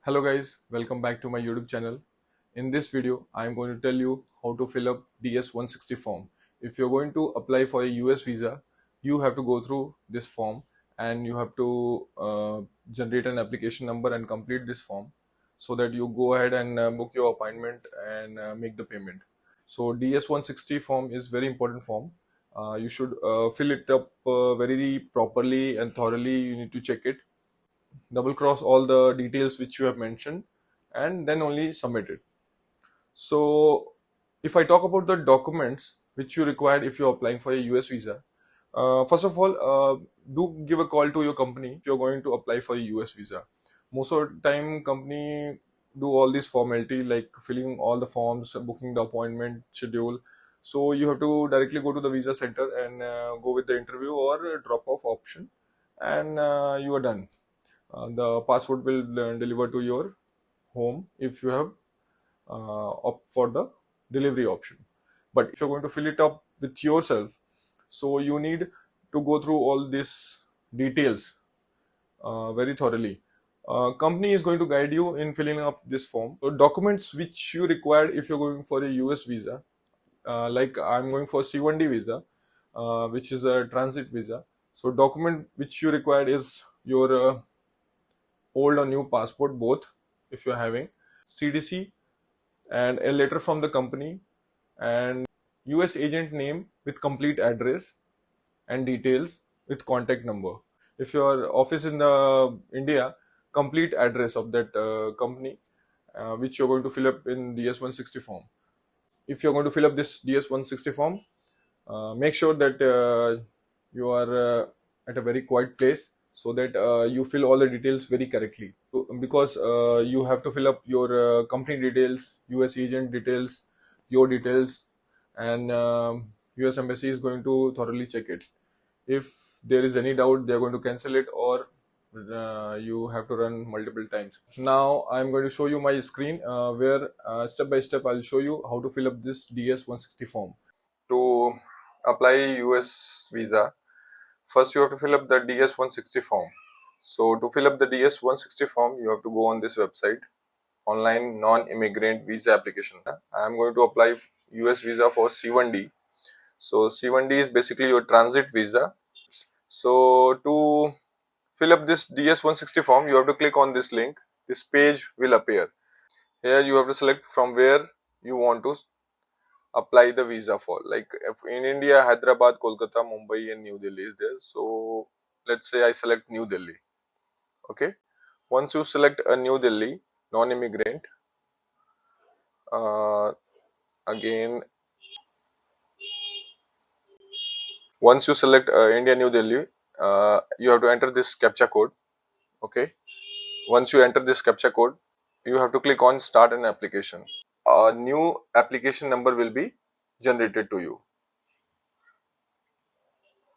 Hello guys, welcome back to my YouTube channel. In this video, I am going to tell you how to fill up DS-160 form. If you're going to apply for a US visa, you have to go through this form and you have to generate an application number and complete this form so that you go ahead and book your appointment and make the payment. So DS-160 form is very important form. You should fill it up very properly and thoroughly. You need to check it, double cross all the details which you have mentioned, and then only submit it. So if I talk about the documents which you require if you're applying for a US visa, first of all, do give a call to your company if you're going to apply for a US visa. Most of the time company do all this formality like filling all the forms, booking the appointment schedule. So you have to directly go to the visa center and go with the interview or drop off option, and you are done. The passport will deliver to your home if you have opt for the delivery option. But if you're going to fill it up with yourself, so you need to go through all these details very thoroughly. Company is going to guide you in filling up this form. So documents which you require if you're going for a US visa, like I'm going for C1D visa, which is a transit visa. So document which you require is your old or new passport, both, if you're having CDC, and a letter from the company, and US agent name with complete address and details with contact number. If your office in India, complete address of that company, which you're going to fill up in DS-160 form. If you're going to fill up this DS-160 form, make sure that you are at a very quiet place so that you fill all the details very correctly. Because you have to fill up your company details, US agent details, your details, and US embassy is going to thoroughly check it. If there is any doubt, they are going to cancel it, or you have to run multiple times. Now I'm going to show you my screen where step by step I'll show you how to fill up this DS-160 form. To apply US visa, first you have to fill up the DS-160 form. So to fill up the DS-160 form, you have to go on this website, online non-immigrant visa application. I am going to apply US visa for C1D. So C1D is basically your transit visa. So to fill up this DS-160 form, you have to click on this link. This page will appear. Here you have to select from where you want to apply the visa for. Like if in India, Hyderabad, Kolkata, Mumbai, and New Delhi is there. So let's say I select New Delhi. Okay. Once you select a New Delhi non-immigrant, uh, again, once you select India New Delhi, you have to enter this captcha code. Okay. Once you enter this captcha code, you have to click on start an application. A new application number will be generated to you.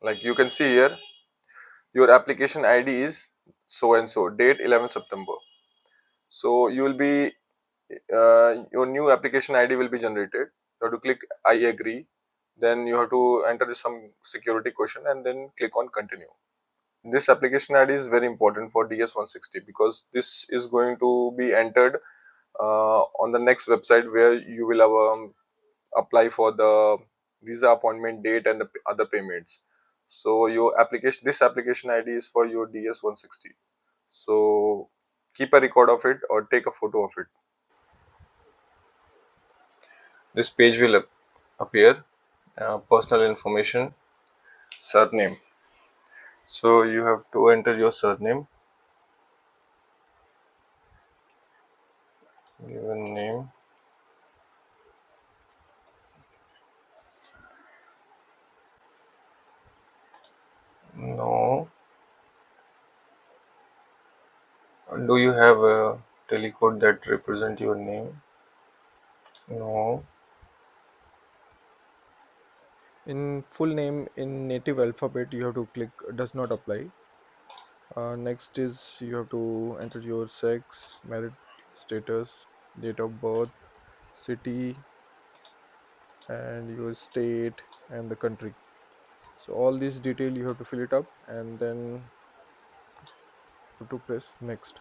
Like you can see here, your application ID is so and so, date 11 September. So you will be your new application ID will be generated. You have to click I agree. Then you have to enter some security question and then click on continue. This application ID is very important for DS-160 because this is going to be entered on the next website where you will have, apply for the visa appointment date and the other payments. So your application, this application ID is for your DS-160. So keep a record of it or take a photo of it. This page will appear, personal information, surname. So you have to enter your surname, given name, no. Do you have a telecode that represent your name? No. In full name in native alphabet, you have to click does not apply. Next is you have to enter your sex, married status, date of birth, city, and your state and the country. So all these detail you have to fill it up and then you have to press next.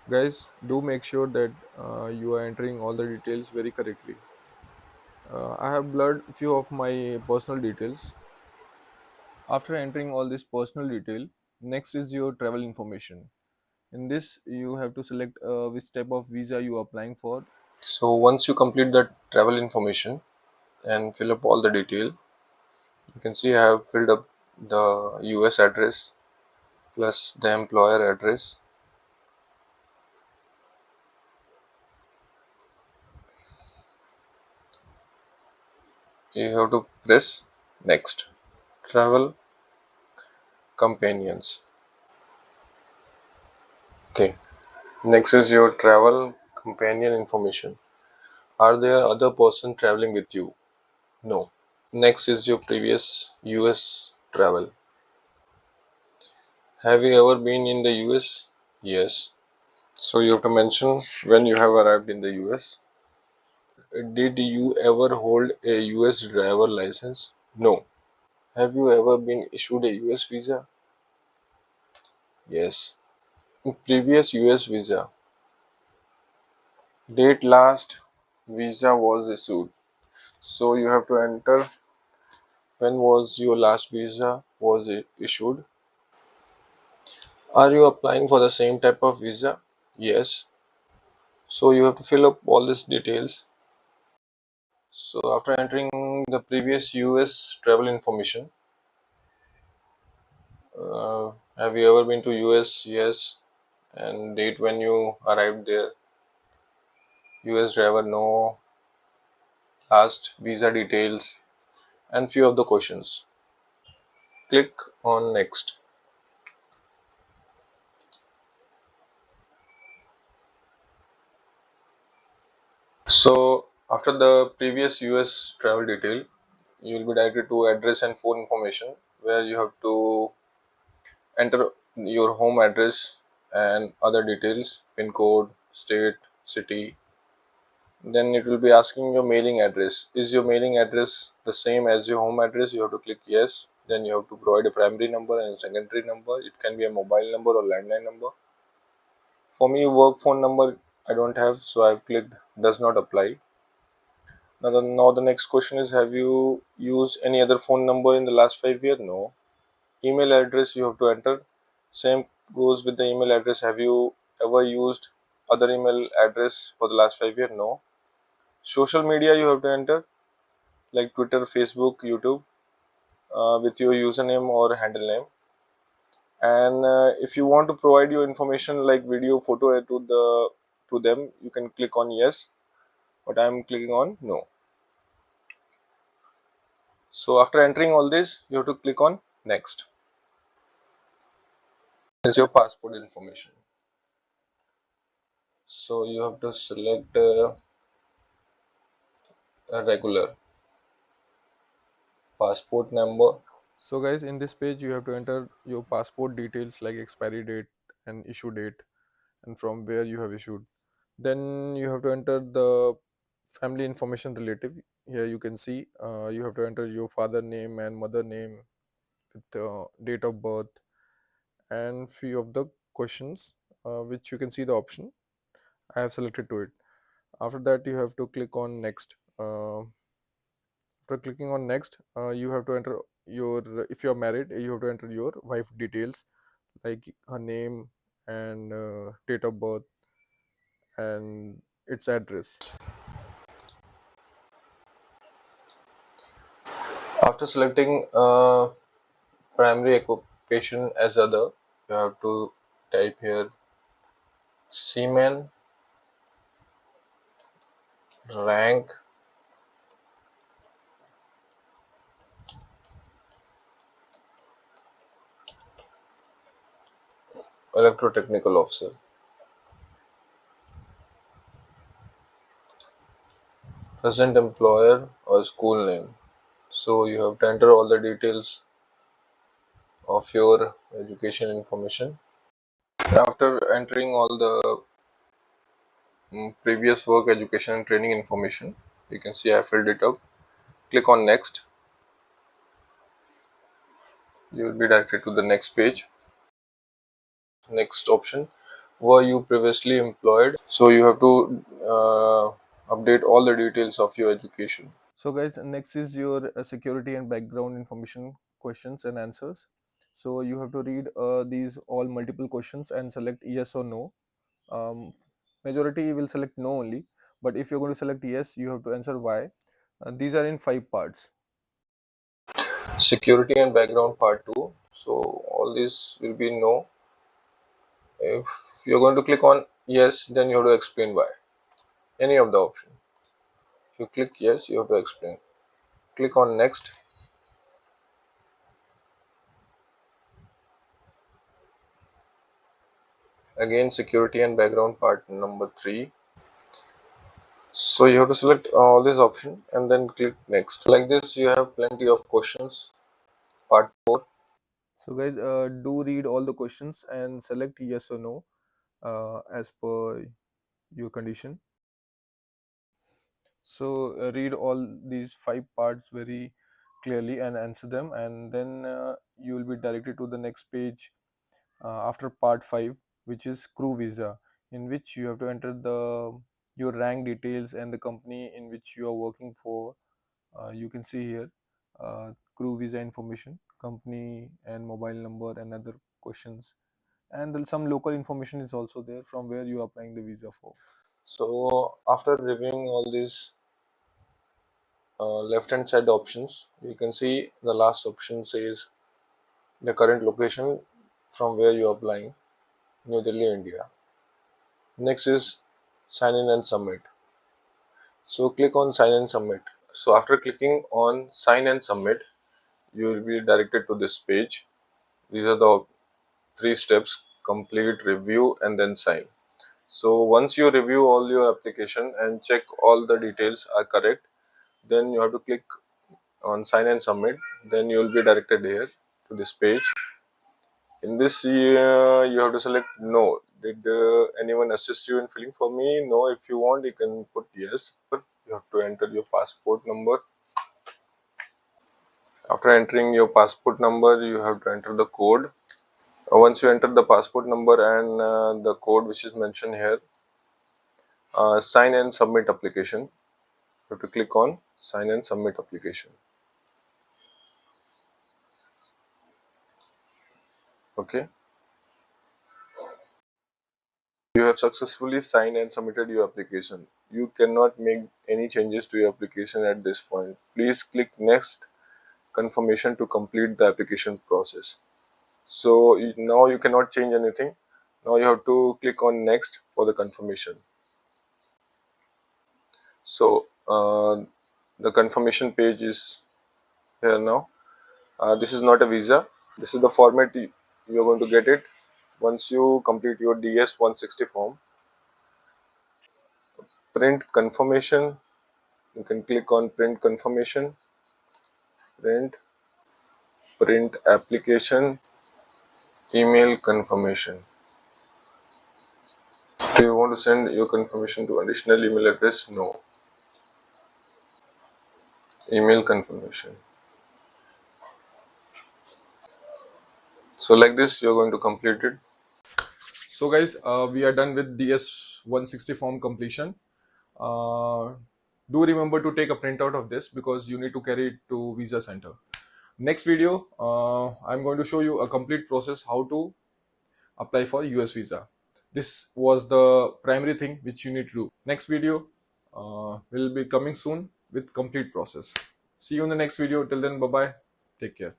Guys, do make sure that you are entering all the details very correctly. I have blurred few of my personal details. After entering all this personal detail, next is your travel information. In this, you have to select which type of visa you are applying for. So once you complete the travel information and fill up all the detail, you can see I have filled up the US address plus the employer address. You have to press next. Travel companions. Okay. Next is your travel companion information. Are there other person traveling with you? No. Next is your previous US travel. Have you ever been in the US? Yes. So you have to mention when you have arrived in the US. Did you ever hold a US driver license? No. Have you ever been issued a US visa? Yes. Previous US visa. Date last visa was issued. So you have to enter when was your last visa was issued. Are you applying for the same type of visa? Yes. So you have to fill up all these details. So after entering the previous US travel information, have you ever been to US? Yes. And date when you arrived there. US driver, no. Last visa details and few of the questions. Click on next. So after the previous US travel detail, you will be directed to address and phone information where you have to enter your home address and other details, pin code, state, city. Then it will be asking your mailing address. Is your mailing address the same as your home address? You have to click yes. Then you have to provide a primary number and a secondary number. It can be a mobile number or landline number. For me, work phone number I don't have, so I've clicked does not apply. Now the next question is, have you used any other phone number in the last 5 years? No. Email address you have to enter. Same goes with the email address. Have you ever used other email address for the last 5 years? No. Social media you have to enter like Twitter, Facebook, YouTube with your username or handle name. And if you want to provide your information like video, photo to them, you can click on yes. But I'm clicking on no. So after entering all this, you have to click on next. Is your passport information. So you have to select a regular passport number. So guys, in this page, you have to enter your passport details like expiry date and issue date and from where you have issued. Then you have to enter the family information relative. Here you can see you have to enter your father name and mother name with date of birth and few of the questions which you can see the option. I have selected to it. After that, you have to click on next. After clicking on next, you have to enter your, if you are married, you have to enter your wife details like her name and date of birth and its address. After selecting primary occupation as other, you have to type here seaman, rank, electrotechnical officer, present employer or school name. So you have to enter all the details of your education information. After entering all the previous work, education and training information, you can see I filled it up. Click on next. You will be directed to the next page. Next option, were you previously employed. So you have to update all the details of your education. So guys, next is your security and background information questions and answers. So you have to read these all multiple questions and select yes or no. um, Majority will select no only, but if you're going to select yes, you have to answer why. These are in 5 parts. Security and background part 2. So all this will be no. If you're going to click on yes, then you have to explain why. Any of the option. If you click yes, you have to explain. Click on next. Again, security and background part number 3. So you have to select all this option and then click next. Like this, you have plenty of questions. Part 4. So guys, do read all the questions and select yes or no as per your condition. So read all these 5 parts very clearly and answer them, and then you will be directed to the next page after part 5, which is crew visa, in which you have to enter the your rank details and the company in which you are working for. You can see here crew visa information, company and mobile number and other questions, and then some local information is also there from where you are applying the visa for. So after reviewing all these left hand side options, you can see the last option says the current location from where you are applying, New Delhi, India. Next is sign in and submit. So click on sign and submit. So after clicking on sign and submit, you will be directed to this page. These are the 3 steps: complete, review, and then sign. So once you review all your application and check all the details are correct, then you have to click on sign and submit. Then you will be directed here to this page. In this, you have to select no. Did anyone assist you in filling for me? No. If you want, you can put yes. But you have to enter your passport number. After entering your passport number, you have to enter the code. Once you enter the passport number and the code which is mentioned here, sign and submit application. You have to click on sign and submit application. Okay. You have successfully signed and submitted your application. You cannot make any changes to your application at this point. Please click next confirmation to complete the application process. So now you cannot change anything. Now you have to click on next for the confirmation. So the confirmation page is here now. This is not a visa. This is the format you are going to get it once you complete your DS 160 form. Print confirmation. You can click on print confirmation, print application, email confirmation. Do you want to send your confirmation to additional email address? No. Email confirmation. So like this, you're going to complete it. So guys, we are done with DS 160 form completion. Do remember to take a printout of this because you need to carry it to visa center. Next video, I'm going to show you a complete process how to apply for US visa. This was the primary thing which you need to do. Next video will be coming soon with complete process. See you in the next video. Till then, bye bye. Take care.